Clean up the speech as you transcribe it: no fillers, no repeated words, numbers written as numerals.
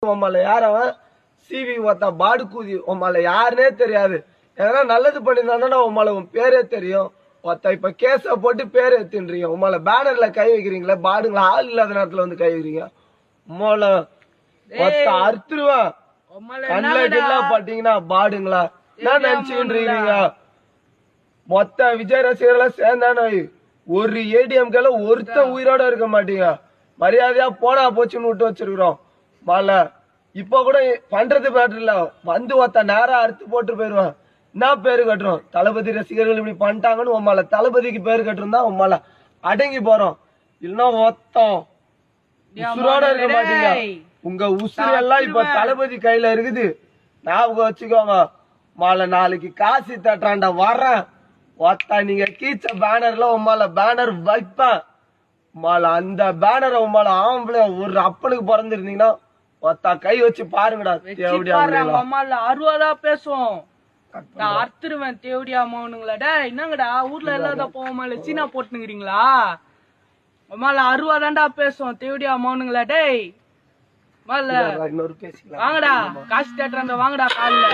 உம்மால யாரவன் சிவி ஒத்த பாடு கூதி உம்மால யாருன்னே தெரியாது. எதனா நல்லது பண்ணிருந்தானா உம்மால உன் பேரே தெரியும். ஒத்த இப்ப கேஸ போட்டு பேர் எடுத்துன்றீங்க. உம்மால பேனர்ல கை வைக்கிறீங்களா? பாடுங்களா? ஆள் இல்லாத நேரத்துல வந்து கை வைக்கிறீங்க. உம்மால ஒத்த அறுத்துருவேன். கண்ணுல பாத்தீங்கன்னா பாடுங்களா என்ன நினைச்சுன்றீங்க? மொத்த விஜய் ரசிகர்கள் சேர்ந்தானே ஒரு ஏடிஎம்கல ஒருத்த உயிரோட இருக்க மாட்டீங்க. மரியாதையா போனா போச்சுன்னு விட்டு வச்சிருக்கிறோம். மால இப்ப கூட பண்றது மேட்டர் இல்ல, வந்து ஒத்த நேரம் அறுத்து போட்டு போயிருவேன். என்ன பேரு கட்டுறோம்? தளபதி ரசிகர்கள் இப்படி பண்ணிட்டாங்கன்னு உம்மால தளபதிக்கு பேரு கட்டுருந்தா உம்மால அடங்கி போறோம். இல்லைன்னா மொத்தம் உசுரோட இருக்க மாட்டீங்க. உங்க உசுறு எல்லாம் இப்ப தளபதி கையில இருக்குது. ஞாபகம் வச்சுக்கோங்க. மாலை நாளைக்கு காசு தட்டாண்ட வர்றேன். ஒத்த நீங்க கீச்ச பேனர்ல உம்மால பேனர் வைப்பேன். உம்மால அந்த பேனரை உம்மால ஆம்பளை ஒரு அப்பனுக்கு பிறந்திருந்தீங்கன்னா ஒத்தா கை வச்சு பாருங்கடா. அறுவதா பேசுவோம். நான் அறுத்துருவேன் தேவடியா மோனுங்களா. என்னங்கடா ஊர்ல எல்லாதான் போவோமால சீனா போட்டுங்கிறீங்களா? அம்மால அறுவதாண்டா பேசுவோம் தேவடியா மோனுங்களா. டேய் வாங்கடா காசு தேட்டர் வாங்கடா காலைல.